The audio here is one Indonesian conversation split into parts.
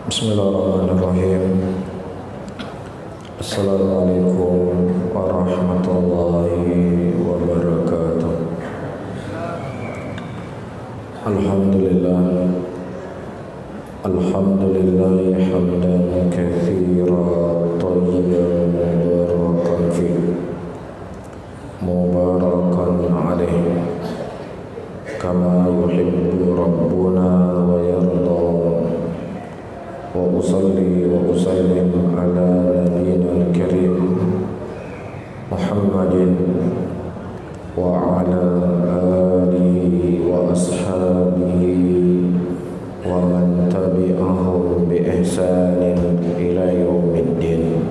Bismillahirrahmanirrahim. Assalamualaikum warahmatullahi wabarakatuh. Alhamdulillah hamdan katsiran thayyiban mubarakan fihi mubarakan alaihi kama yuhibbu rabbuna wa yarda. Wa usalli wa usallim ala nabiyyina al-karim Muhammadin wa ala alihi wa ashabihi wa man tabi'ahum bi ihsanin ila yaumiddin.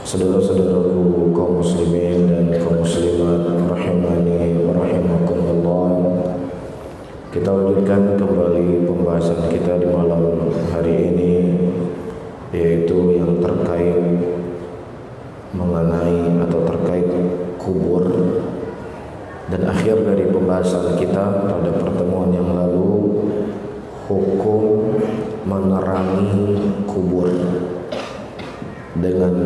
Saudara-saudaraku kaum muslimin dan kaum muslimat rahimani wa rahimakumullah, kita lanjutkan kembali pembahasan kita di malam hari ini, yaitu yang terkait mengenai atau terkait kubur. Dan akhir dari pembahasan kita pada pertemuan yang lalu, hukum menerangi kubur dengan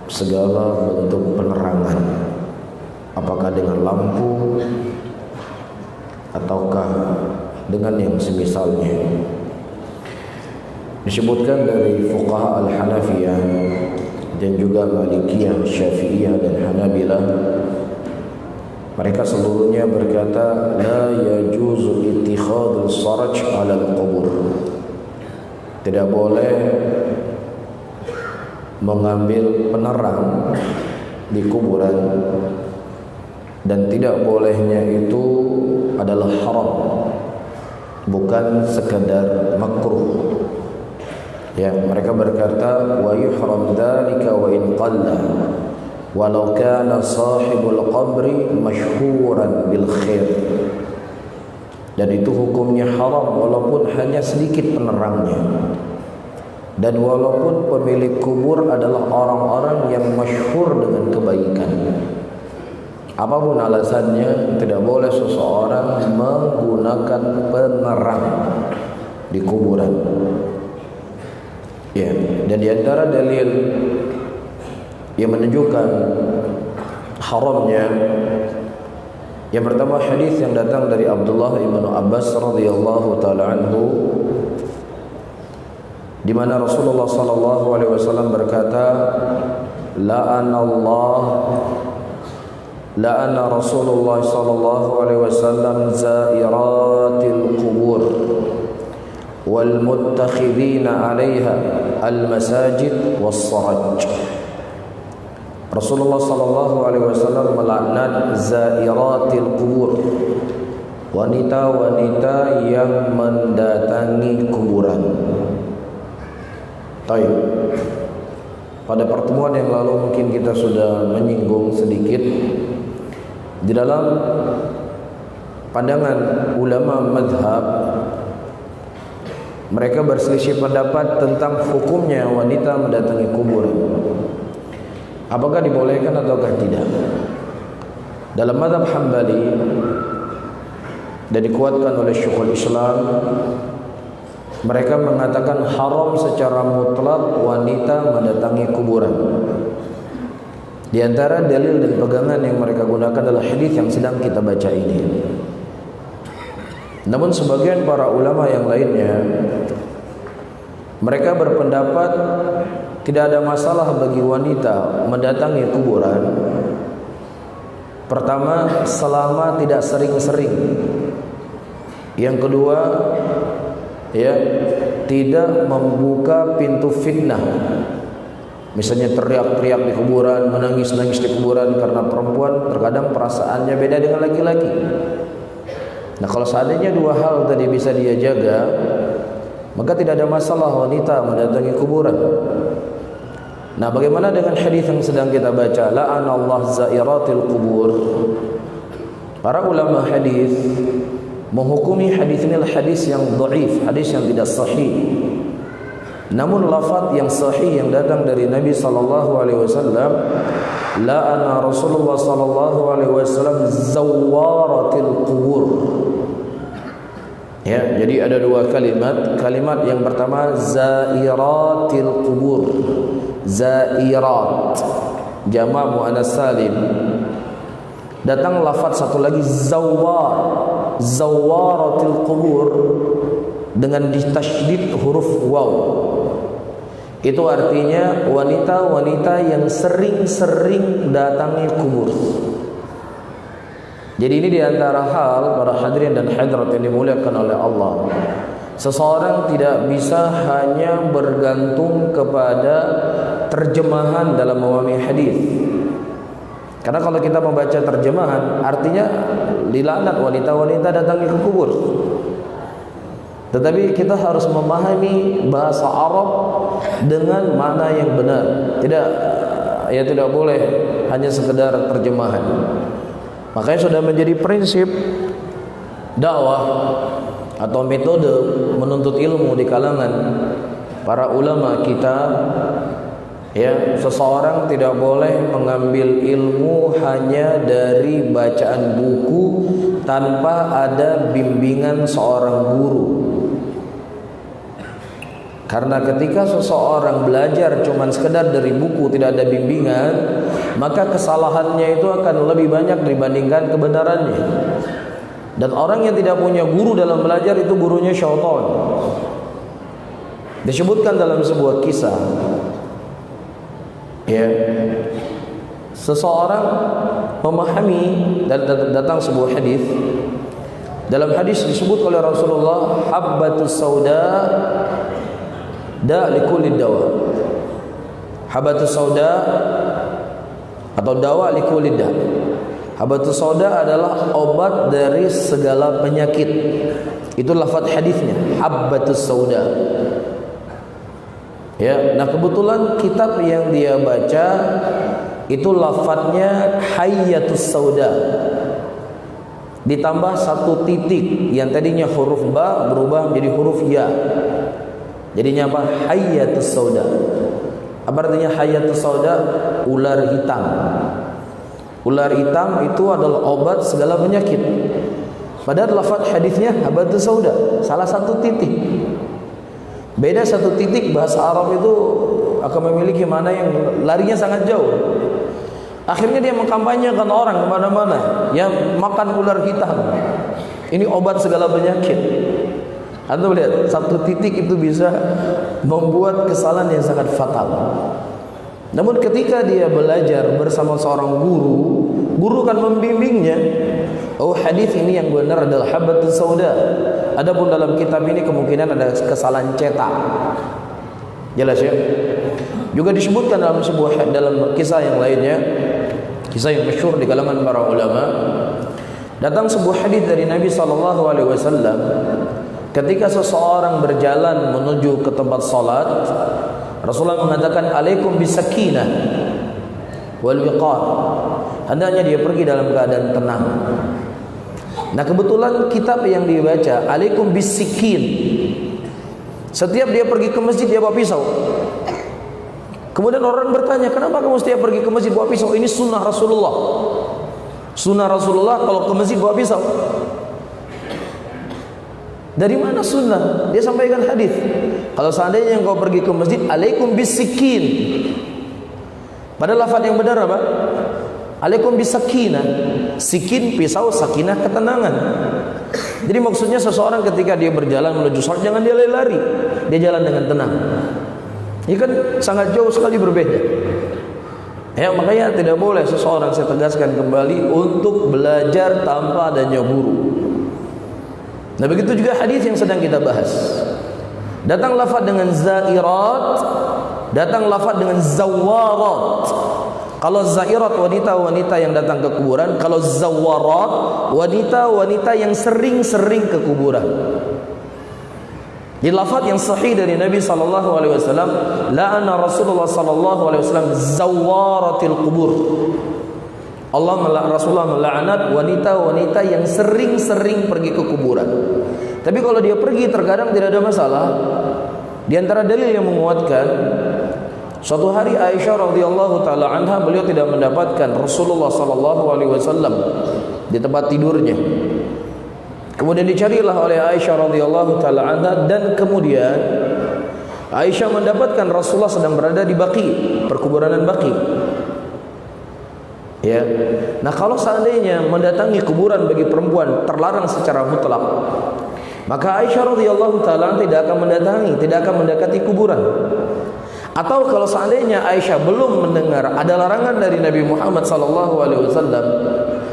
segala bentuk penerangan, apakah dengan lampu ataukah dengan yang semisalnya. Disebutkan dari fuqaha al-Hanafiyah dan juga Malikiyah, Syafi'iyah dan Hanabilah, mereka seluruhnya berkata la yajuzu ittikhadul saraj 'ala al-qubur. Tidak boleh mengambil penerang di kuburan, dan tidak bolehnya itu adalah haram, bukan sekadar makruh. Ya, mereka berkata wa yuhram dzalika wa in qalla walau kana sahibul qabri masyhuran bil khair. Dan itu hukumnya haram walaupun hanya sedikit penerangnya, dan walaupun pemilik kubur adalah orang-orang yang masyhur dengan kebaikan. Apapun alasannya, tidak boleh seseorang menggunakan penerang di kuburan. Ya, dan di antara dalil yang menunjukkan haramnya, yang pertama hadis yang datang dari Abdullah ibnu Abbas radhiyallahu taala anhu, di mana Rasulullah sallallahu alaihi wasallam berkata, la'ana Rasulullah sallallahu alaihi wasallam zairatil qubur wal muttakhidina 'alaiha al masajid was saraj. Rasulullah sallallahu alaihi wasallam melaknat zairatil qubur, wanita-wanita yang mendatangi kuburan. Baik. Pada pertemuan yang lalu mungkin kita sudah menyinggung sedikit di dalam pandangan ulama madhab. Mereka berselisih pendapat tentang hukumnya wanita mendatangi kuburan, apakah dibolehkan ataukah tidak. Dalam madhab Hambali, dan dikuatkan oleh Syekhul Islam, mereka mengatakan haram secara mutlak wanita mendatangi kuburan. Di antara dalil dan pegangan yang mereka gunakan adalah hadis yang sedang kita baca ini. Namun sebagian para ulama yang lainnya, mereka berpendapat tidak ada masalah bagi wanita mendatangi kuburan. Pertama, selama tidak sering-sering. Yang kedua, ya, tidak membuka pintu fitnah. Misalnya teriak-teriak di kuburan, menangis-nangis di kuburan, karena perempuan terkadang perasaannya beda dengan laki-laki. Nah, kalau seandainya dua hal tadi bisa dia jaga, maka tidak ada masalah wanita mendatangi kuburan. Nah, bagaimana dengan hadis yang sedang kita baca, la'anallahu zairatil qubur? Para ulama hadis menghukumi hadis ini adalah hadis yang dhaif, hadis yang tidak sahih. Namun lafaz yang sahih yang datang dari Nabi sallallahu alaihi wasallam, la'ana Rasulullah sallallahu alaihi wasallam zawaratil qubur. Ya, jadi ada dua kalimat. Kalimat yang pertama zairatil qubur. Zairat jamak muannas salim. Datang lafaz satu lagi zawar. Zawaratil qubur dengan ditasydid huruf waw. Itu artinya wanita-wanita yang sering-sering datangi kubur. Jadi ini diantara hal para hadirin dan hadirat yang dimuliakan oleh Allah. Seseorang tidak bisa hanya bergantung kepada terjemahan dalam memahami hadis. Karena kalau kita membaca terjemahan, artinya dilaknat wanita-wanita datangi ke kubur. Tetapi kita harus memahami bahasa Arab dengan makna yang benar. Tidak boleh hanya sekedar terjemahan. Makanya sudah menjadi prinsip dakwah atau metode menuntut ilmu di kalangan para ulama kita, ya, seseorang tidak boleh mengambil ilmu hanya dari bacaan buku tanpa ada bimbingan seorang guru. Karena ketika seseorang belajar cuma sekedar dari buku, tidak ada bimbingan, maka kesalahannya itu akan lebih banyak dibandingkan kebenarannya. Dan orang yang tidak punya guru dalam belajar itu gurunya syaitan. Disebutkan dalam sebuah kisah, ya, seseorang memahami dan datang sebuah hadis. Dalam hadis disebut oleh Rasulullah, habbatus sauda da likulli dawa. Habatus sauda atau dawa likulli da. Habatus sauda adalah obat dari segala penyakit. Itu lafaz hadisnya, habatus sauda. Ya, nah kebetulan kitab yang dia baca itu lafaznya hayyatus sauda. Ditambah satu titik yang tadinya huruf ba berubah menjadi huruf ya. Jadinya apa? Hayyatus sauda. Apa artinya hayyatus sauda? Ular hitam. Ular hitam itu adalah obat segala penyakit. Padahal lafaz hadisnya habatus sauda, salah satu titik. Beda satu titik, bahasa Arab itu akan memiliki mana yang larinya sangat jauh. Akhirnya dia mengkampanyekan orang kemana-mana yang makan ular hitam. Ini obat segala penyakit. Anda lihat, satu titik itu bisa membuat kesalahan yang sangat fatal. Namun ketika dia belajar bersama seorang guru, guru kan membimbingnya. Oh, hadis ini yang benar adalah habatus sauda. Adapun dalam kitab ini kemungkinan ada kesalahan cetak. Jelas ya? Juga disebutkan dalam kisah yang lainnya, kisah yang masyhur di kalangan para ulama. Datang sebuah hadis dari Nabi SAW. Ketika seseorang berjalan menuju ke tempat salat, Rasulullah mengatakan alaikum bisakinah wal wiqar. Hendaknya dia pergi dalam keadaan tenang. Nah, kebetulan kitab yang dia baca alaikum bisikin. Setiap dia pergi ke masjid dia bawa pisau. Kemudian orang bertanya, kenapa kamu setiap pergi ke masjid bawa pisau? Ini sunnah Rasulullah. Sunnah Rasulullah kalau ke masjid bawa pisau. Dari mana sunnah? Dia sampaikan hadis. Kalau seandainya engkau pergi ke masjid, alaikum bisikin. Padahal lafaz yang benar apa? Alaikum bisakinah. Sikin pisau, sakinah ketenangan. Jadi maksudnya seseorang ketika dia berjalan menuju salat jangan dia lari. Dia jalan dengan tenang. Ini kan sangat jauh sekali berbeda. Ya, makanya tidak boleh seseorang, saya tegaskan kembali, untuk belajar tanpa adanya guru. Nah, begitu juga hadis yang sedang kita bahas. Datang lafaz dengan zairat, datang lafaz dengan zawarat. Kalau zairat wanita-wanita yang datang ke kuburan, kalau zawarat wanita-wanita yang sering-sering ke kuburan. Di lafaz yang sahih dari Nabi SAW, la'ana Rasulullah SAW zawaratil kubur. Rasulullah melaknat wanita-wanita yang sering-sering pergi ke kuburan. Tapi kalau dia pergi terkadang tidak ada masalah. Di antara dalil yang menguatkan, suatu hari Aisyah radhiyallahu taala anha, beliau tidak mendapatkan Rasulullah sallallahu alaihi wasallam di tempat tidurnya. Kemudian dicarilah oleh Aisyah radhiyallahu taala anha, dan kemudian Aisyah mendapatkan Rasulullah sedang berada di Baqi, perkuburan Baqi. Ya. Nah, kalau seandainya mendatangi kuburan bagi perempuan terlarang secara mutlak, maka Aisyah radhiyallahu taala tidak akan mendatangi, tidak akan mendekati kuburan. Atau kalau seandainya Aisyah belum mendengar ada larangan dari Nabi Muhammad SAW,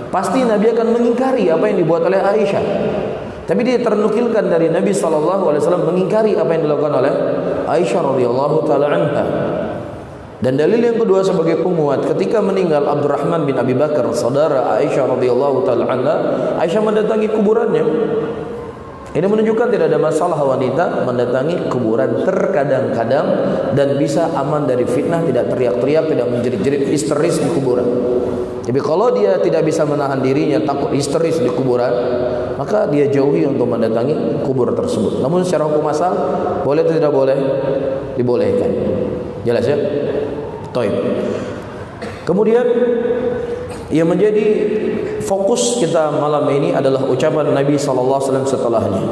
pasti Nabi akan mengingkari apa yang dibuat oleh Aisyah. Tapi dia ternukilkan dari Nabi SAW mengingkari apa yang dilakukan oleh Aisyah radhiyallahu taala anha. Dan dalil yang kedua sebagai penguat, ketika meninggal Abdurrahman bin Abi Bakar, saudara Aisyah radhiyallahu taala anha, Aisyah mendatangi kuburannya. Ini menunjukkan tidak ada masalah wanita mendatangi kuburan terkadang-kadang dan bisa aman dari fitnah, tidak teriak-teriak, tidak menjerit-jerit histeris di kuburan. Jadi kalau dia tidak bisa menahan dirinya, takut histeris di kuburan, maka dia jauhi untuk mendatangi kubur tersebut. Namun secara hukum asal boleh atau tidak boleh? Dibolehkan. Jelas ya? Baik. Kemudian yang menjadi fokus kita malam ini adalah ucapan Nabi SAW setelahnya.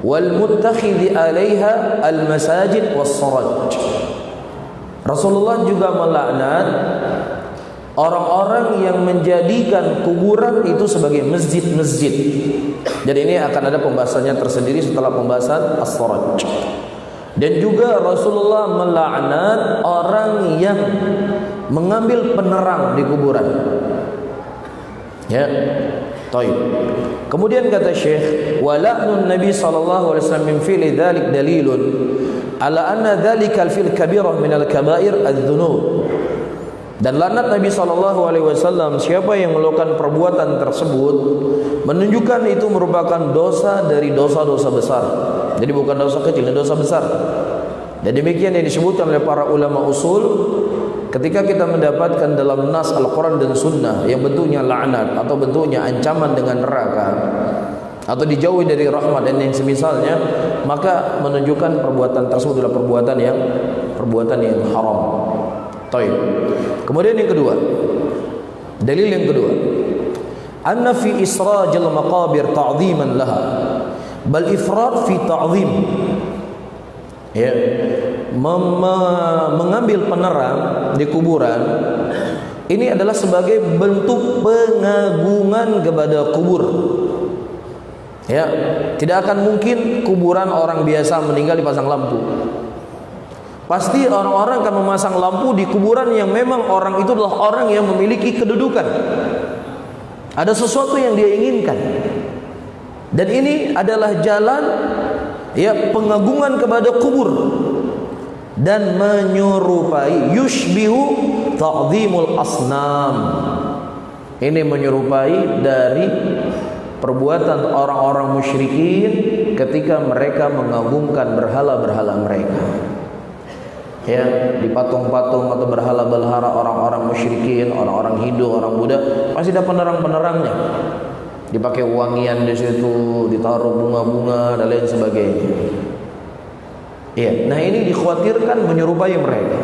Wal muttakhidhi 'alaiha al masajid was saraj. Rasulullah juga melaknat orang-orang yang menjadikan kuburan itu sebagai masjid-masjid. Jadi ini akan ada pembahasannya tersendiri setelah pembahasan as-saraj. Dan juga Rasulullah melaknat orang yang mengambil penerang di kuburan. Ya, baik. Kemudian kata Syekh, wala'nun Nabi sallallahu alaihi wasallam min fi'li dzalik dalilun ala anna dzalika al-fi'l kabirah min al-kaba'ir adz-dzunub. Dan laknat Nabi sallallahu alaihi wasallam siapa yang melakukan perbuatan tersebut menunjukkan itu merupakan dosa dari dosa-dosa besar. Jadi bukan dosa kecil, ini dosa besar. Dan demikian yang disebutkan oleh para ulama usul. Ketika kita mendapatkan dalam nas Al-Quran dan Sunnah yang bentuknya laknat atau bentuknya ancaman dengan neraka atau dijauhi dari rahmat dan yang semisalnya, maka menunjukkan perbuatan tersebut adalah perbuatan yang haram. Baik. Kemudian yang kedua, dalil yang kedua, anna fi israjil maqabir ta'ziman laha bal ifrat fi ta'zim. Ya, mengambil penerang di kuburan ini adalah sebagai bentuk pengagungan kepada kubur. Ya, tidak akan mungkin kuburan orang biasa meninggal dipasang lampu. Pasti orang-orang akan memasang lampu di kuburan yang memang orang itu adalah orang yang memiliki kedudukan. Ada sesuatu yang dia inginkan. Dan ini adalah jalan ya pengagungan kepada kubur dan menyerupai yushbihu ta'zimul asnam. Ini menyerupai dari perbuatan orang-orang musyrikin ketika mereka mengagungkan berhala-berhala mereka. Ya, di patung-patung atau berhala-berhala orang-orang musyrikin, orang-orang Hindu, orang Buddha pasti ada penerang-penerangnya. Dipakai wangian di situ, ditaruh bunga-bunga dan lain sebagainya. Iya, nah ini dikhawatirkan menyerupai mereka.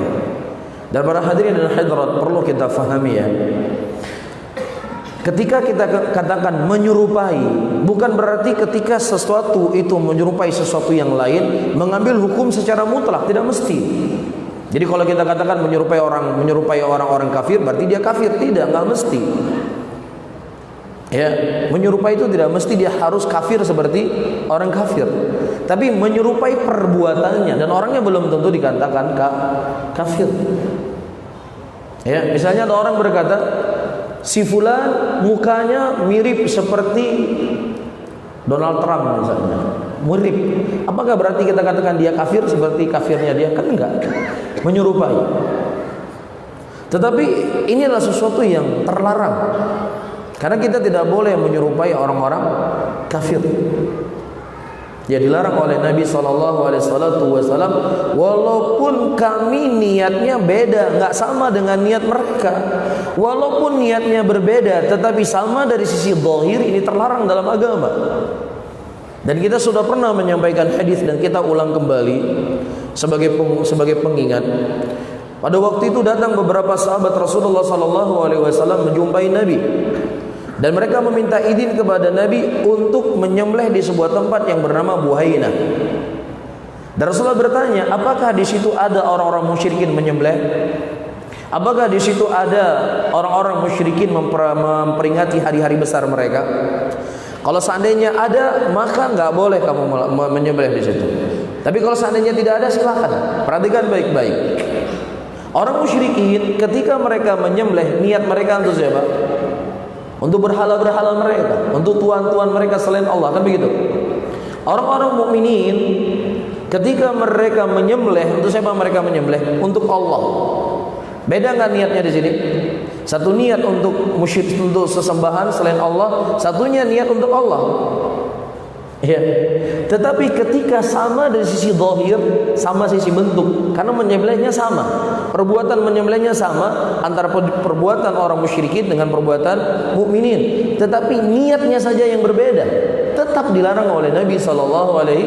Dan para hadirin dan hadirat perlu kita fahami ya. Ketika kita katakan menyerupai, bukan berarti ketika sesuatu itu menyerupai sesuatu yang lain mengambil hukum secara mutlak, tidak mesti. Jadi kalau kita katakan menyerupai orang-orang kafir, berarti dia kafir, tidak mesti. Ya, menyerupai itu tidak mesti dia harus kafir seperti orang kafir. Tapi menyerupai perbuatannya dan orangnya belum tentu dikatakan kafir. Ya, misalnya ada orang berkata, si fulan mukanya mirip seperti Donald Trump misalnya. Mirip. Apakah berarti kita katakan dia kafir seperti kafirnya dia? Kan enggak. Menyerupai. Tetapi inilah sesuatu yang terlarang. Karena kita tidak boleh menyerupai orang-orang kafir. Ya, dilarang oleh Nabi SAW. Walaupun kami niatnya beda, nggak sama dengan niat mereka. Walaupun niatnya berbeda, tetapi sama dari sisi zahir, ini terlarang dalam agama. Dan kita sudah pernah menyampaikan hadis dan kita ulang kembali sebagai pengingat. Pada waktu itu datang beberapa sahabat Rasulullah SAW menjumpai Nabi. Dan mereka meminta izin kepada Nabi untuk menyembelih di sebuah tempat yang bernama Buhainah. Dan Rasulullah bertanya, apakah di situ ada orang-orang musyrikin menyembelih? Apakah di situ ada orang-orang musyrikin memperingati hari-hari besar mereka? Kalau seandainya ada, maka nggak boleh kamu menyembelih di situ. Tapi kalau seandainya tidak ada, silakan. Perhatikan baik-baik. Orang musyrikin ketika mereka menyembelih, niat mereka untuk siapa? Untuk berhala-berhala mereka, untuk tuan-tuan mereka selain Allah, kan begitu? Orang-orang mukminin ketika mereka menyembelih, untuk siapa mereka menyembelih? Untuk Allah. Beda nggak niatnya di sini? Satu niat untuk musyrik, untuk sesembahan selain Allah, satunya niat untuk Allah. Ya. Tetapi ketika sama dari sisi zahir, sama sisi bentuk, karena menyembelihnya sama, perbuatan menyembelihnya sama antara perbuatan orang musyrikin dengan perbuatan mukminin, tetapi niatnya saja yang berbeda, tetap dilarang oleh Nabi sallallahu alaihi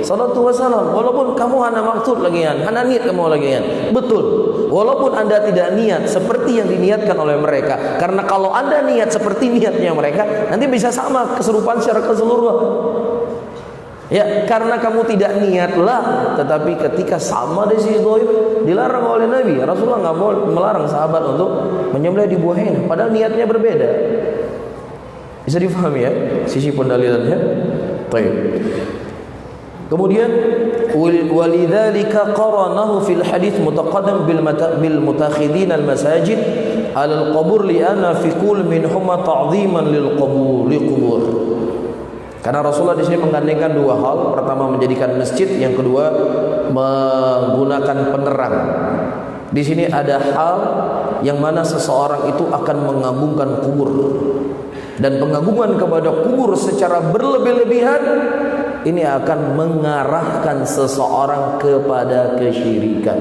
wasallam. Walaupun kamu hana maksud lagian, hana niat kamu lagian, betul. Walaupun Anda tidak niat seperti yang diniatkan oleh mereka, karena kalau Anda niat seperti niatnya mereka, nanti bisa sama keserupaan secara keseluruhan. Ya, karena kamu tidak niatlah, tetapi ketika sama dari sisi zahir dilarang oleh Nabi. Rasulullah nggak boleh melarang sahabat untuk menyembelih di Buhainah, padahal niatnya berbeda. Bisa difahami ya sisi pendalilannya. Baik. Kemudian walidzalika qaranahu fil hadits mutaqaddam bil mutakhidin al masajid al qubur li anna fi kull minhuma ta'dhiman lil qubur. Karena Rasulullah di sini menggandengkan dua hal. Pertama menjadikan masjid, yang kedua menggunakan penerang. Di sini ada hal yang mana seseorang itu akan mengagungkan kubur. Dan pengagungan kepada kubur secara berlebih-lebihan ini akan mengarahkan seseorang kepada kesyirikan.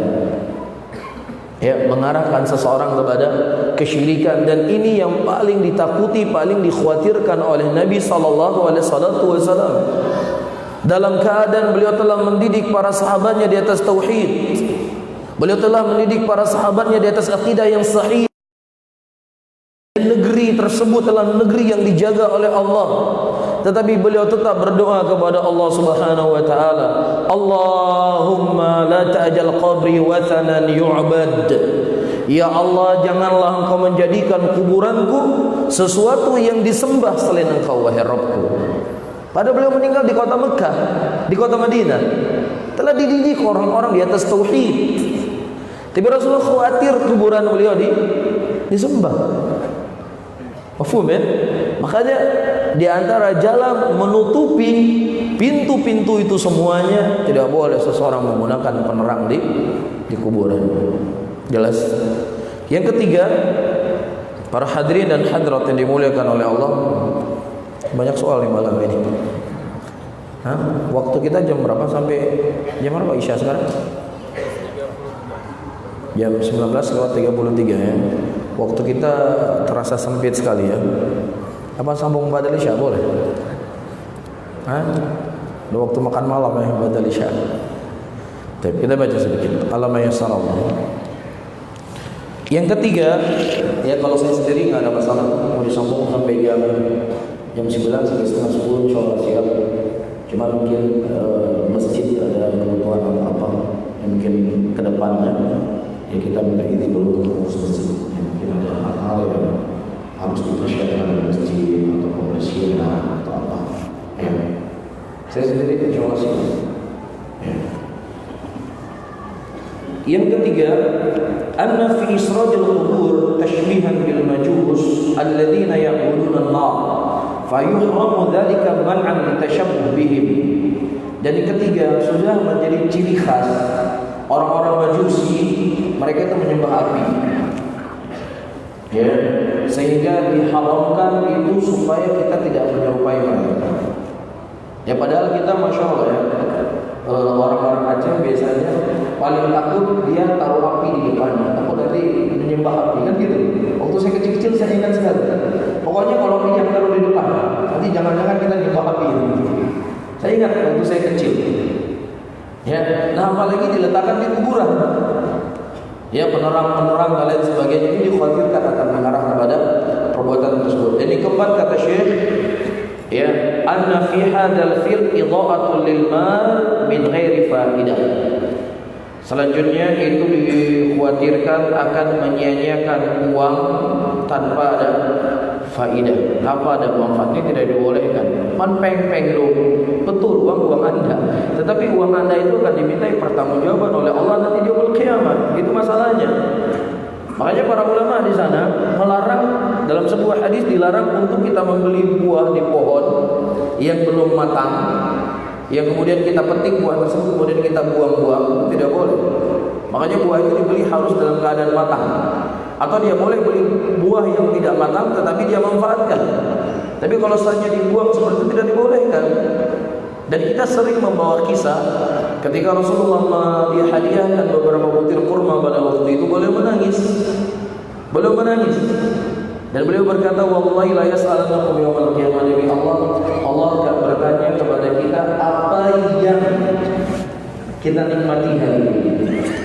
Ya, mengarahkan seseorang kepada kesyirikan, dan ini yang paling ditakuti, paling dikhawatirkan oleh Nabi sallallahu alaihi wasallam. Dalam keadaan beliau telah mendidik para sahabatnya di atas tauhid. Beliau telah mendidik para sahabatnya di atas akidah yang sahih. Negeri tersebut adalah negeri yang dijaga oleh Allah, tetapi beliau tetap berdoa kepada Allah Subhanahu wa taala, Allahumma la ta'jal qabri wathanan yu'bad. Ya Allah, janganlah engkau menjadikan kuburanku sesuatu yang disembah selain engkau, wahai Rabbku. Padahal beliau meninggal di kota Mekah, di kota Madinah, telah dididik orang-orang di atas tauhid. Tapi Rasulullah khawatir kuburan beliau disembah. Mafhum ya? Makanya di antara jalan menutupi pintu-pintu itu semuanya, tidak boleh seseorang menggunakan penerang di kuburan. Jelas? Yang ketiga, para hadirin dan hadirat yang dimuliakan oleh Allah, banyak soal di malam ini. Waktu kita jam berapa sampai jam berapa Isya sekarang? Jam 19:33 ya. Waktu kita terasa sempit sekali ya. Apa sambung badal Isya boleh? Udah waktu makan malam ya, badal Isya. Kita baca sedikit. Alamayassarallah. Yang ketiga, ya kalau saya sendiri nggak ada masalah, mau disambung sampai jam 11 sampai setengah 10 insyaallah siap. Cuma mungkin masjid ada kebutuhan apa yang mungkin kedepannya ya kita minta izin dulu untuk masjid. Mungkin ada hal-hal yang harus dipersiapkan di masjid atau pembersihan atau apa. Ya. Saya sendiri insyaallah siap. Ya. Yang ketiga, anna fi isradil qubur tashbihan bil majus alladziina ya'buduna an-nar fa yuhramu dzalika man'an litashabbuh bihim. Jadi ketiga, sudah menjadi ciri khas orang-orang Majusi, mereka itu menyembah api. Ya, sehingga diharamkan itu supaya kita tidak menyerupai mereka. Ya padahal kita Masya Allah ya, orang-orang Aceh biasanya paling takut dia taruh api di depannya, takut nanti menyembah api, kan gitu. Waktu saya kecil-kecil saya ingat sekali, pokoknya kalau minyak taruh di depan, nanti jangan-jangan kita menyembah api. Saya ingat waktu saya kecil. Ya, nah apalagi diletakkan di kuburan. Ya, penerang-penerang dan lain sebagainya ini dikhawatirkan akan mengarah kepada perbuatan tersebut. Dan yang keempat kata Syekh, ya, anna fi hadzal fi'l idha'atul lil mal min ghairi faidah. Selanjutnya itu dikhawatirkan akan menyia-nyiakan uang tanpa ada faidah, tanpa ada manfaatnya, tidak dibolehkan. Man peng-peng lu, betul uang Anda, tetapi uang Anda itu akan dimintai pertanggungjawaban oleh Allah nanti di yaumul qiyamah. Itu masalahnya. Makanya para ulama di sana melarang, dalam sebuah hadis dilarang untuk kita membeli buah di pohon yang belum matang, yang kemudian kita petik buah tersebut kemudian kita buang-buang, itu tidak boleh. Makanya buah itu dibeli harus dalam keadaan matang. Atau dia boleh beli buah yang tidak matang tetapi dia manfaatkan. Tapi kalau saja dibuang seperti itu tidak dibolehkan. Dan kita sering membawa kisah ketika Rasulullah dihadiahkan beberapa butir kurma pada waktu itu, beliau menangis. Dan beliau berkata, wallahi la yas'alunakum yawmal qiyamah, demi Allah akan bertanya kepada kita apa yang kita nikmati hari ini.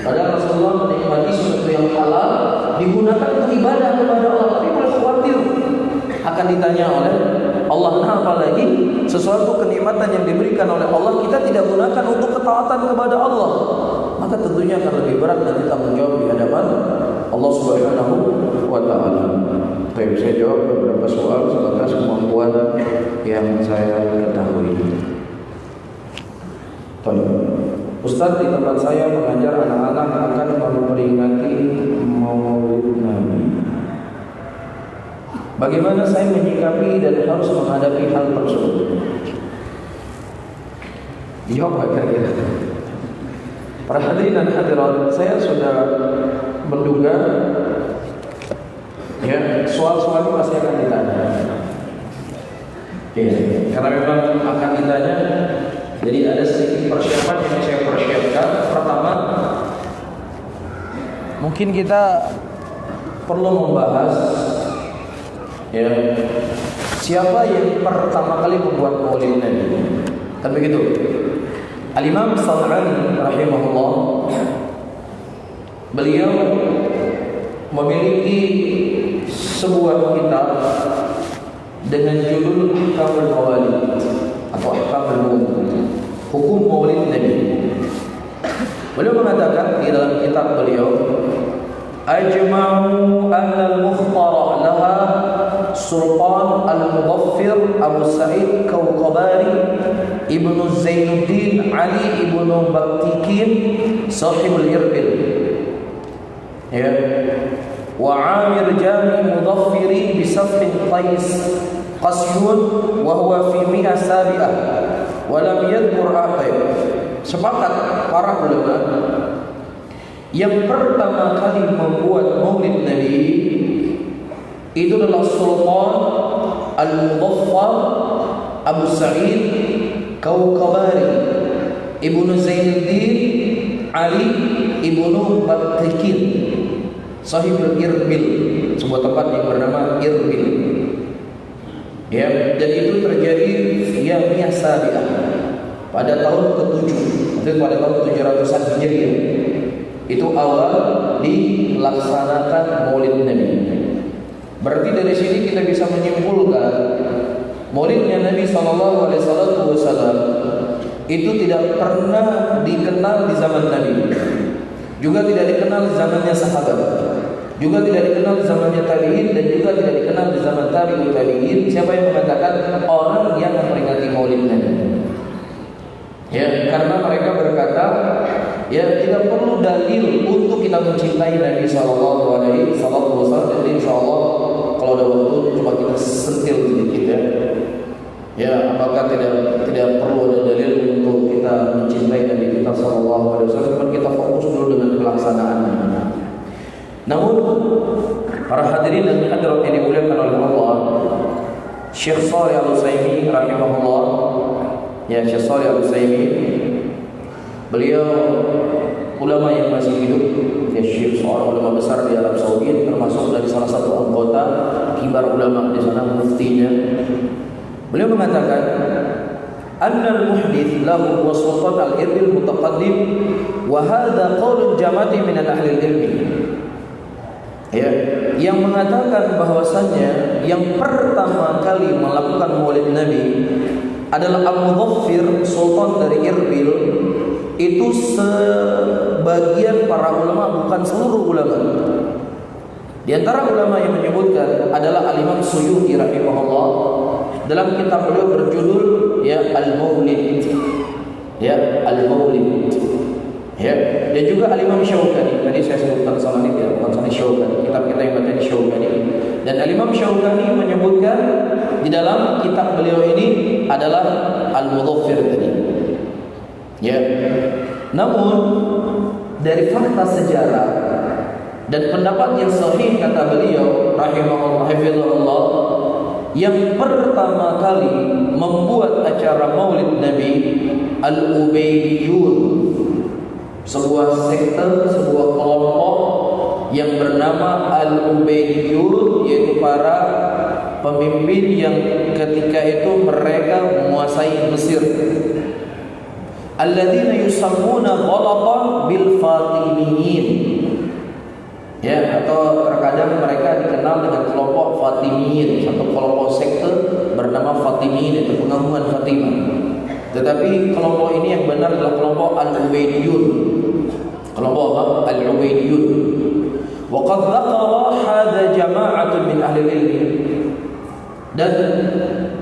Padahal Rasulullah menikmati sesuatu yang halal digunakan untuk ibadah kepada Allah, tapi boleh khawatir akan ditanya oleh Allah. Nah, apalagi sesuatu kenikmatan yang diberikan oleh Allah kita tidak gunakan untuk ketaatan kepada Allah, maka tentunya akan lebih berat nanti tanggung jawab di hadapan Allah Subhanahu wa taala. Baik, saya jawab beberapa soal sebatas kemampuan yang saya ketahui. Ustaz, di tempat saya mengajar anak-anak akan memperingati Maulid Nabi. Bagaimana saya menyikapi dan harus menghadapi hal tersebut? Jawab kira-kira. Para hadirin dan hadirat, saya sudah menduga ya soal-soal ini pasti akan ditanya. Ya, karena memang akan ditanya. Jadi ada sedikit persiapan yang saya persiapkan. Pertama, mungkin kita perlu membahas ya, siapa yang pertama kali membuat Maulid Nabi. Kan begitu. Al-Imam San'ani rahimahullah, beliau memiliki sebuah kitab dengan judul Ahkamul Mawalid atau Ahkamul Maulid, hukum Maulid Nabi. Beliau mengatakan di dalam kitab beliau, ajma'u anna al-mukhtara laha Sultan al-Mudaffir Abu Sa'id Kawqabari Ibnu Zainuddin Ali Ibnu Baktikin Sahibul Irbil, ya, wa Amir Jami Mudaffiri bisafhin Qais Qasyun wa huwa fi mi'a sabi'ah wa lam yadhkur akhir. Sepakat para ulama yang pertama kali membuat Maulid Nabi itu adalah Sultan Al-Mudaffar Abu Sa'id Kawqabari Ibnu Zainuddin Ali Ibnu Baktikin Sahibul Irbil, sebuah tempat yang bernama Irbil. Ya, dan itu terjadi via Miyasabiah pada tahun ke-7, maksudnya pada tahun 700-an Hijriah. Itu awal dilaksanakan Maulid Nabi. Berarti dari sini kita bisa menyimpulkan Maulidnya Nabi SAW itu tidak pernah dikenal di zaman Nabi, juga tidak dikenal di zamannya sahabat, juga tidak dikenal di zamannya tabi'in, dan juga tidak dikenal di zaman tabi'ut tabi'in. Siapa yang mengatakan orang yang memperingati Maulid Nabi? Ya, karena mereka berkata, ya, tidak perlu dalil untuk kita mencintai Nabi SAW. Jadi insya Allah kalau ada waktu coba kita sentil sedikit ya. Ya, apakah tidak perlu ada dalil untuk kita mencintai Nabi kita SAW? Cuma kita fokus dulu dengan pelaksanaannya. Namun para hadirin dan hadirat yang dimuliakan oleh Allah, Syekh Shalih Al-Utsaimin rahimahullah, ya, Syekh Shalih Al-Utsaimin, beliau ulama yang masih hidup, ya, Syekh, seorang ulama besar di Arab Saudi, termasuk dari salah satu anggota kibar ulama di sana, muftinya. Beliau mengatakan, annal muhdits lahu wa sultan al-irbil mutaqaddim wa hadha qaulun jama'ati min ahli al-ilmi. ya, yang mengatakan bahwasannya yang pertama kali melakukan Maulid Nabi adalah Al-Mudhaffir, sultan dari Irbil. Itu sebagian para ulama, bukan seluruh ulama. Di antara ulama yang menyebutkan adalah Al-Imam Suyuti rahimahullah dalam kitab beliau berjudul ya Al-Maulid. Ya, Al-Maulid. Ya, dan juga Al-Imam Syaukani. Tadi saya sebutkan salah ini ya, bukan salah Syaukani. Kitab kita yang baca di Syaukani. Dan Al-Imam Syaukani menyebutkan di dalam kitab beliau ini adalah Al-Mudhaffir tadi. Ya. Namun dari fakta sejarah dan pendapat yang sahih kata beliau rahimahullah hafizahullah, yang pertama kali membuat acara Maulid Nabi Al-Ubaidiyun, sebuah sekte, sebuah kelompok yang bernama Al-Ubaidiyun, yaitu para pemimpin yang ketika itu mereka menguasai Mesir. Alladzina yusammuna ghalatan bil Fatimiyin. Ya, atau terkadang mereka dikenal dengan kelompok Fatimiyin, satu kelompok sekte bernama Fatimiyin, itu pengagungan Fatimah. Tetapi kelompok ini yang benar adalah kelompok Al-Ubaidiyun. Kelompok apa? Al-Ubaidiyun. Wa qad dzakara hadza jama'atun min ahli ilmi. Dan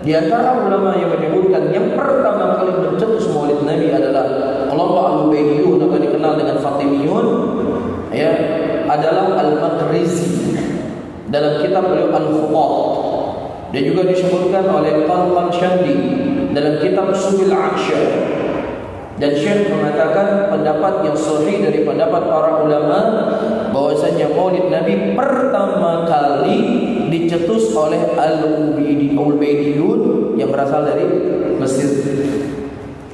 di antara ulama yang menyebutkan yang pertama kali mencetus Maulid Nabi adalah kelompok Al-Ubaidiyun atau dikenal dengan Fatimiyun, ya, adalah Al-Maqrizi dalam kitab beliau Al-Khutat, dan juga disebutkan oleh Qalqanshandi dalam kitab Subil Aksya. Dan Syekh mengatakan pendapat yang sahih dari pendapat para ulama bahwasanya Maulid Nabi pertama kali dicetus oleh Al-Ubaidiyun yang berasal dari Mesir.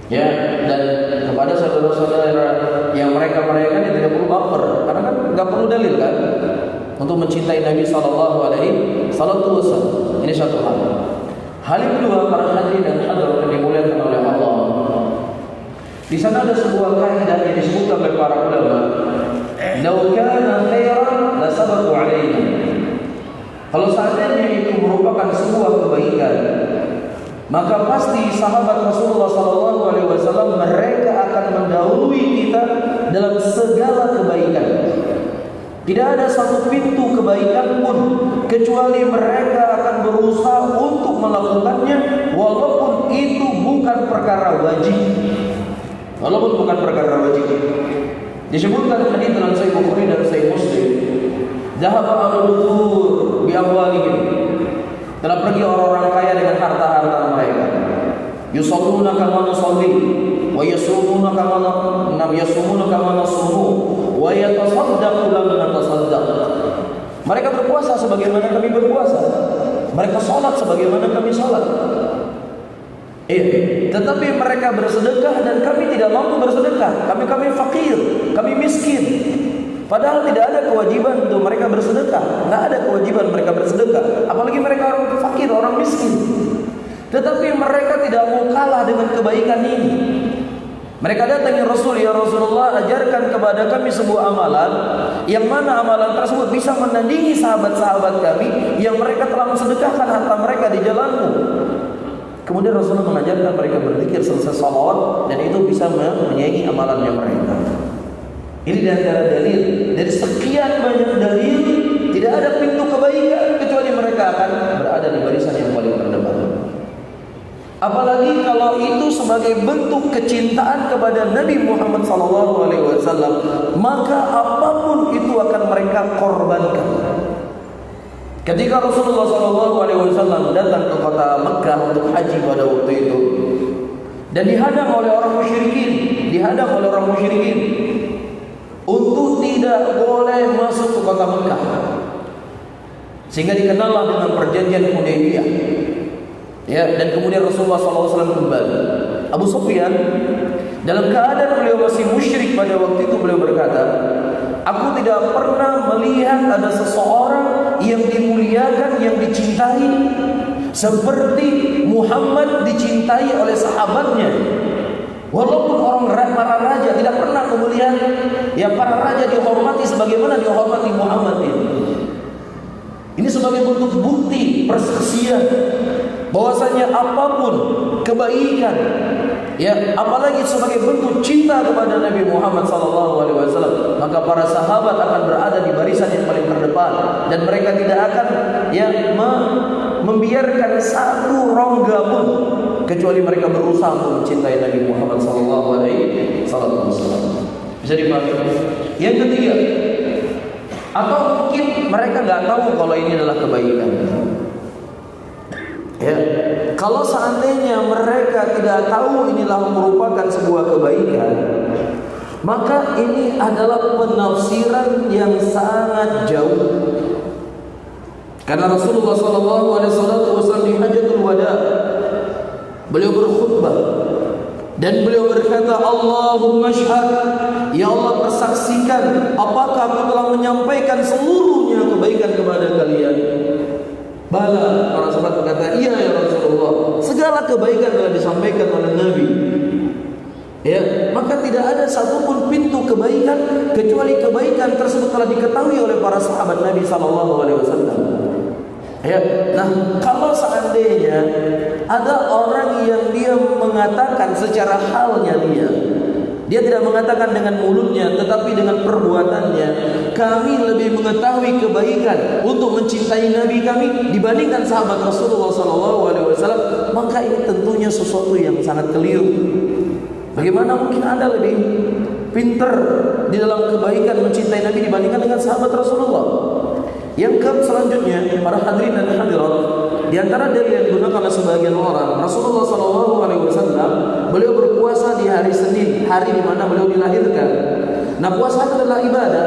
Ya, dan kepada saudara-saudara yang mereka ini tidak perlu baper, karena kan nggak perlu dalil kan untuk mencintai Nabi Sallallahu Alaihi Wasallam. Ini satu hal. Hal yang kedua, para hadirin dan hadirat yang dimuliakan oleh Allah, di sana ada sebuah kaidah yang disebutkan oleh para ulama, "Lau kana khairan la sabaqu alaihi." Kalau seandainya itu merupakan sebuah kebaikan, maka pasti sahabat Rasulullah SAW mereka akan mendahului kita dalam segala kebaikan. Tidak ada satu pintu kebaikan pun kecuali mereka akan berusaha untuk melakukannya, walaupun itu bukan perkara wajib. Walaupun bukan perkara wajib. Disebutkan hadis dalam Sahih Bukhari dan Sahih Muslim, "Dhahaba al-duthur bi amwalihim." Telah pergi orang-orang kaya dengan harta-harta mereka. Yusalluna kama nusalli wa yasumuna kama nasumu wa yatasaddaqu kama natasaddaq. Mereka berpuasa sebagaimana kami berpuasa. Mereka salat sebagaimana kami salat. Tetapi mereka bersedekah dan kami tidak mampu bersedekah. Kami fakir, kami miskin. Padahal tidak ada kewajiban untuk mereka bersedekah. Tidak ada kewajiban mereka bersedekah. Apalagi mereka orang fakir, orang miskin. Tetapi mereka tidak mau kalah dengan kebaikan ini. Mereka datangi Rasul, "Ya Rasulullah, ajarkan kepada kami sebuah amalan, yang mana amalan tersebut bisa menandingi sahabat-sahabat kami yang mereka telah mensedekahkan harta mereka di jalanmu." Kemudian Rasulullah mengajarkan mereka berzikir selesai salat, dan itu bisa menyaingi amalannya mereka. Ini di antara dalil. Dari sekian banyak dalil, tidak ada pintu kebaikan kecuali mereka akan berada di barisan yang paling terdepan. Apalagi kalau itu sebagai bentuk kecintaan kepada Nabi Muhammad SAW, maka apapun itu akan mereka korbankan. Ketika Rasulullah SAW datang ke kota Mekah untuk haji pada waktu itu, dan dihadang oleh orang musyrikin, untuk tidak boleh masuk ke kota Mekah, sehingga dikenallah dengan perjanjian Hudaybiyah. Ya, dan kemudian Rasulullah SAW kembali. Abu Sufyan dalam keadaan beliau masih musyrik pada waktu itu, beliau berkata, "Aku tidak pernah melihat ada seseorang yang dimuliakan, yang dicintai seperti Muhammad dicintai oleh sahabatnya." Walaupun para raja tidak pernah melihat ya para raja dihormati sebagaimana dihormati Muhammad ini. Ini sebagai bentuk bukti persaksian bahwasanya apapun kebaikan, ya, apalagi sebagai bentuk cinta kepada Nabi Muhammad SAW, maka para sahabat akan berada di barisan yang paling terdepan, dan mereka tidak akan, ya, membiarkan satu rongga pun kecuali mereka berusaha untuk mencintai Nabi Muhammad SAW. Bisa dipahami? Yang ketiga, atau mungkin mereka nggak tahu kalau ini adalah kebaikan. Ya, kalau seandainya mereka tidak tahu inilah merupakan sebuah kebaikan, maka ini adalah penafsiran yang sangat jauh. Karena Rasulullah SAW di Hajjatul Wada, beliau berkhutbah dan beliau berkata, Allahumma syhad, ya Allah persaksikan, apakah aku telah menyampaikan seluruhnya kebaikan kepada kalian? Bala, para sahabat berkata, iya ya Rasulullah, segala kebaikan telah disampaikan oleh Nabi. Ya, maka tidak ada satupun pintu kebaikan kecuali kebaikan tersebut telah diketahui oleh para sahabat Nabi SAW. Ya, nah kalau seandainya ada orang yang dia mengatakan secara halnya dia tidak mengatakan dengan mulutnya, tetapi dengan perbuatannya, kami lebih mengetahui kebaikan untuk mencintai Nabi kami dibandingkan sahabat Rasulullah SAW, maka ini tentunya sesuatu yang sangat keliru. Bagaimana mungkin Anda lebih pintar di dalam kebaikan mencintai Nabi dibandingkan dengan sahabat Rasulullah? Yang selanjutnya, para hadirin dan hadirat, di antara dalil yang digunakan oleh sebagian orang, Rasulullah SAW beliau berpuasa di hari Senin, hari di mana beliau dilahirkan. Nah, puasa itu adalah ibadah.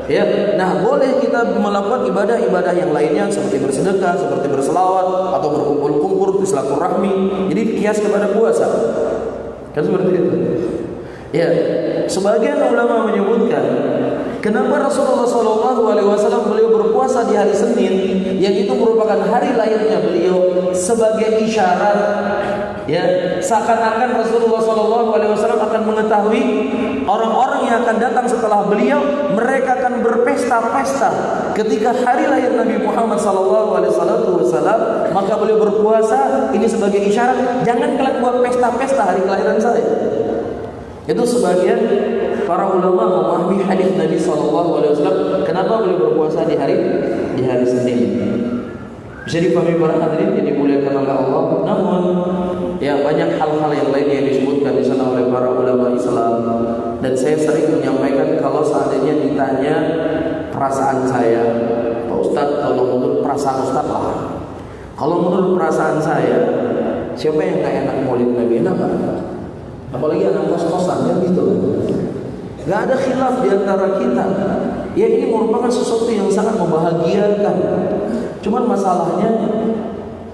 Ya, nah boleh kita melakukan ibadah-ibadah yang lainnya seperti bersedekah, seperti berselawat, atau berkumpul-kumpul, bersilaturahmi. Jadi kias kepada puasa. Kan seperti itu. Ya, sebagian ulama menyebutkan kenapa Rasulullah SAW beliau berpuasa di hari Senin, yang itu merupakan hari lahirnya beliau, sebagai isyarat, ya, seakan-akan Rasulullah SAW akan mengetahui orang-orang yang akan datang setelah beliau, mereka akan berpesta-pesta ketika hari lahir Nabi Muhammad SAW, maka beliau berpuasa ini sebagai isyarat, jangan kalian buat pesta-pesta hari kelahiran saya. Itu sebagian para ulama memahami hadis Nabi SAW. Kenapa beliau berpuasa di hari Senin? Bisa dipahami para hadirin yang dimuliakan oleh Allah. Namun, ya, banyak hal-hal yang lain yang disebutkan di sana oleh para ulama Islam. Dan saya sering menyampaikan, kalau seandainya ditanya perasaan saya, Pak Ustadz, kalau menurut perasaan Ustadz lah. Kalau menurut perasaan saya, siapa yang gak enak maulid Nabi? Enak gak? Apalagi anak kos-kosan, kan gitu. Gak ada khilaf di antara kita. Ya, ini merupakan sesuatu yang sangat membahagiakan. Cuman masalahnya,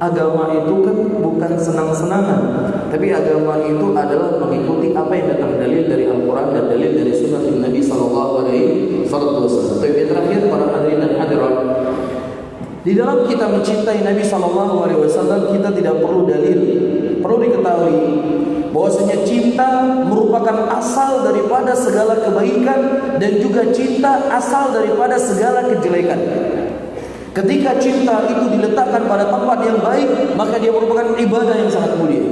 agama itu kan bukan senang-senangan, tapi agama itu adalah mengikuti apa yang datang dalil dari Al-Quran dan dalil dari Sunnah Nabi SAW. Tapi terakhir, para hadirin dan hadirat, di dalam kita mencintai Nabi SAW, kita tidak perlu dalil. Perlu diketahui bahwasanya cinta merupakan asal daripada segala kebaikan, dan juga cinta asal daripada segala kejelekan. Ketika cinta itu diletakkan pada tempat yang baik, maka dia merupakan ibadah yang sangat mulia.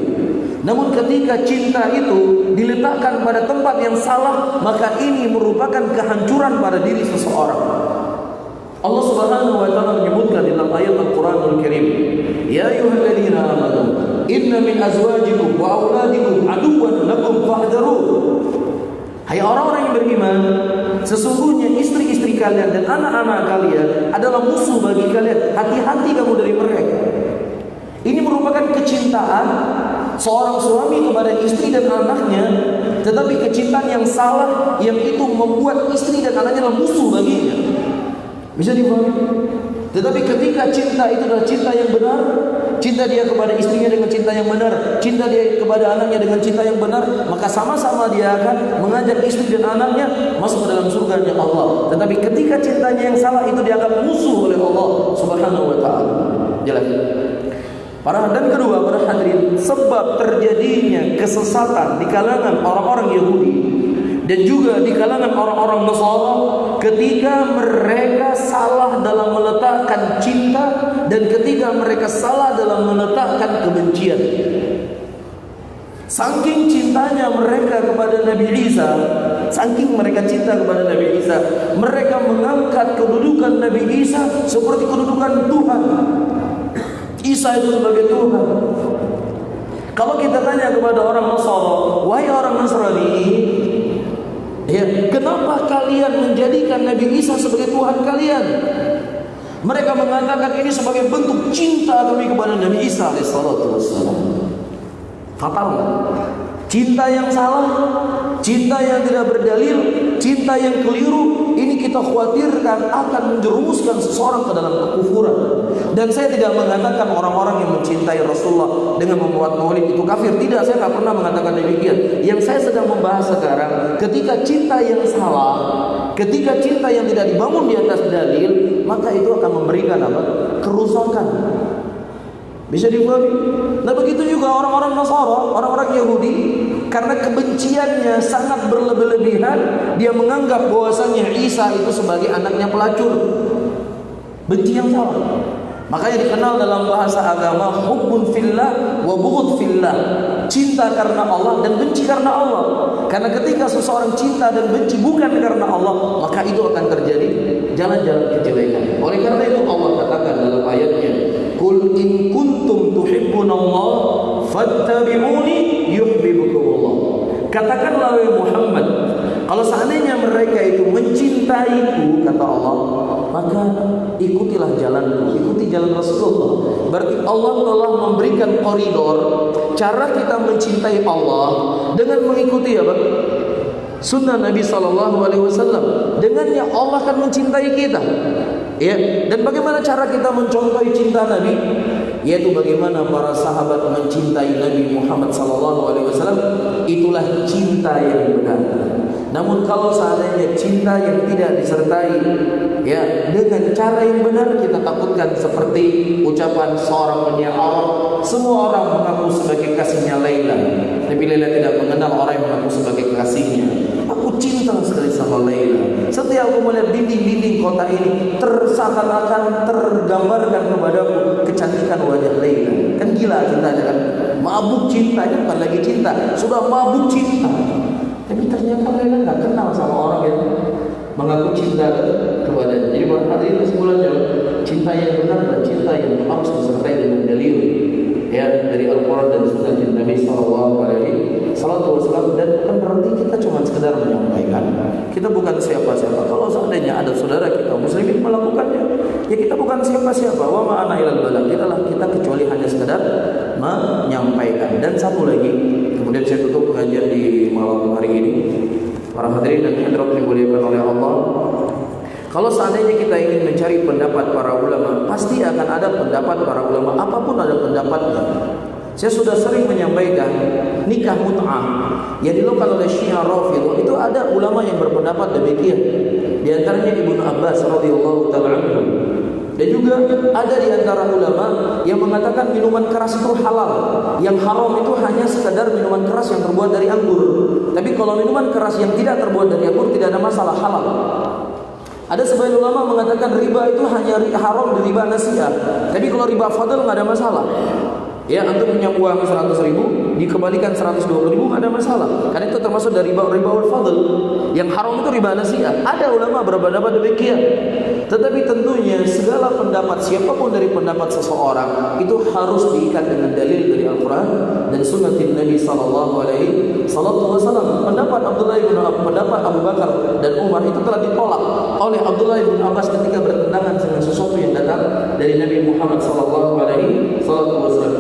Namun ketika cinta itu diletakkan pada tempat yang salah, maka ini merupakan kehancuran pada diri seseorang. Allah Subhanahu wa taala menyebutkan dalam ayat Al-Qur'anul Karim, ya ayyuhalladzina amanu inna min azwajikum wa auladikum aduwwan lakum fahdharuh. Hai orang-orang yang beriman, sesungguhnya istri-istri kalian dan anak-anak kalian adalah musuh bagi kalian. Hati-hati kamu dari mereka. Ini merupakan kecintaan seorang suami kepada istri dan anaknya, tetapi kecintaan yang salah, yang itu membuat istri dan anaknya adalah musuh baginya. Bisa dipahami? Tetapi ketika cinta itu adalah cinta yang benar, cinta dia kepada istrinya dengan cinta yang benar, cinta dia kepada anaknya dengan cinta yang benar, maka sama-sama dia akan mengajak istri dan anaknya masuk ke dalam surganya Allah. Tetapi ketika cintanya yang salah itu dianggap musuh oleh Allah Subhanahu wa taala. Jelas. Dan kedua, para hadirin, sebab terjadinya kesesatan di kalangan orang-orang Yahudi dan juga di kalangan orang-orang Nasara ketika mereka salah dalam meletakkan cinta dan ketika mereka salah dalam meletakkan kebencian. Saking cintanya mereka kepada Nabi Isa, saking mereka cinta kepada Nabi Isa, mereka mengangkat kedudukan Nabi Isa seperti kedudukan Tuhan. Isa itu sebagai Tuhan. Kalau kita tanya kepada orang Nasara, wahai orang Nasrani, ya, kenapa kalian menjadikan Nabi Isa sebagai Tuhan kalian? Mereka mengatakan ini sebagai bentuk cinta kami kepada Nabi Isa alaihissalatu wassalam. Fatal. Cinta yang salah, cinta yang tidak berdalil, cinta yang keliru, ini kita khawatirkan akan menjerumuskan seseorang ke dalam kekufuran. Dan saya tidak mengatakan orang-orang yang mencintai Rasulullah dengan membuat maulid itu kafir. Tidak, saya tidak pernah mengatakan demikian. Yang saya sedang membahas sekarang, ketika cinta yang salah, ketika cinta yang tidak dibangun di atas dalil, maka itu akan memberikan apa? Kerusakan. Bisa dipahami? Nah begitu juga orang-orang Nasara, orang-orang Yahudi, karena kebenciannya sangat berlebih-lebihan, dia menganggap bahwasanya Isa itu sebagai anaknya pelacur. Benci yang salah. Makanya dikenal dalam bahasa agama hubbun fillah wa bughd fillah. Cinta karena Allah dan benci karena Allah. Karena ketika seseorang cinta dan benci bukan karena Allah, maka itu akan terjadi jalan-jalan kejelekan. Oleh karena itu Allah katakan dalam ayatnya, "Qul in kuntum tuhibbunallah fattabi'uni yuhibbukumullah." Katakanlah wahai Muhammad, kalau seandainya mereka itu mencintaiku, kata Allah, maka ikutilah jalanku, ikuti jalan Rasulullah. Berarti Allah telah memberikan koridor cara kita mencintai Allah dengan mengikuti apa? Sunnah Nabi SAW. Dengannya Allah akan mencintai kita. Ya, dan bagaimana cara kita mencontohi cinta Nabi? Yaitu bagaimana para sahabat mencintai Nabi Muhammad SAW. Itulah cinta yang benar. Namun kalau seandainya cinta yang tidak disertai ya dengan cara yang benar, kita takutkan seperti ucapan seorang penyair Arab, semua orang mengaku sebagai kasihnya Laila, tapi Laila tidak mengenal orang yang mengaku sebagai kasihnya. Aku cinta sekali sama Laila. Setiap aku melihat dinding-dinding kota ini, seakan-akan tergambarkan kepadaku kecantikan wajah Laila. Kan gila cintanya kan, mabuk cintanya, bukan lagi cinta, sudah mabuk cinta. Tapi ternyata Laila nggak kenal sama orang yang mengaku cinta kepadanya. Jadi hadirin kesimpulannya, cinta yang benar dan cinta yang harus disertai dengan dalil ya dari Al-Quran dan Sunnah Nabi SAW. Dan bukan berarti kita cuma sekedar menyampaikan. Kita bukan siapa-siapa. Kalau seandainya ada saudara kita muslimin melakukannya, ya kita bukan siapa-siapa. Wa ma ana ilal balagh. Kita kecuali hanya sekedar menyampaikan. Dan satu lagi, kemudian saya tutup pengajian di malam hari ini. Para hadirin dan hadirat yang dimuliakan oleh Allah, kalau seandainya kita ingin mencari pendapat para ulama, pasti akan ada pendapat para ulama, apapun ada pendapatnya. Saya sudah sering menyampaikan nikah mut'ah yang dilakukan oleh Syiah Rafidhah, itu ada ulama yang berpendapat demikian. Di antaranya Ibnu Abbas radhiyallahu taala anhu. Dan juga ada di antara ulama yang mengatakan minuman keras itu halal. Yang haram itu hanya sekedar minuman keras yang terbuat dari anggur. Tapi kalau minuman keras yang tidak terbuat dari anggur tidak ada masalah, halal. Ada sebagian ulama mengatakan riba itu hanya haram di riba nasiah. Tapi kalau riba fadl nggak ada masalah. Ya, antum punya uang 100.000 dikembalikan 120.000 nggak ada masalah. Karena itu termasuk dari riba fadl. Yang haram itu riba nasiah. Ada ulama berpendapat demikian. Tetapi tentunya segala pendapat siapapun dari pendapat seseorang itu harus diikat dengan dalil dari Al-Quran dan Sunnah Nabi SAW. Pendapat pendapat Abu Bakar dan Umar itu telah ditolak oleh Abdullah bin Abbas ketika bertentangan dengan sesuatu yang datang dari Nabi Muhammad SAW.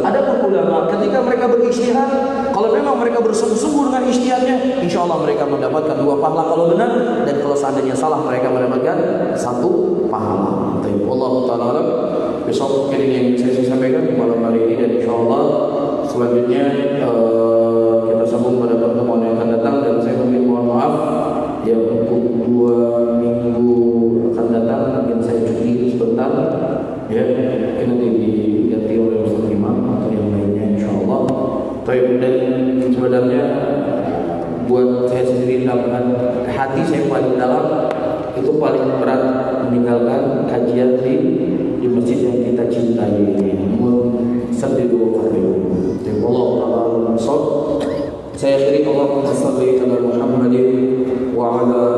Adapun ulama ketika mereka berijtihad, kalau memang mereka bersungguh-sungguh dengan ijtihadnya, insya Allah mereka mendapatkan 2 pahala kalau benar, dan kalau seandainya salah mereka mendapatkan 1 pahala. Tapi Allah Taala besok mungkin yang saya sampaikan di malam hari ini, dan insya Allah selanjutnya kita sambung pada pertemuan yang akan datang. Dan saya mohon maaf ya untuk 2 minggu akan datang mungkin saya cuti sebentar ya, nanti diganti oleh Ustaz Imam atau yang lainnya insya Allah. Dan sebenarnya buat saya sendiri dalam hati saya paling dalam itu paling Saya akhiri, Allahumma salli ala Muhammadin wa ala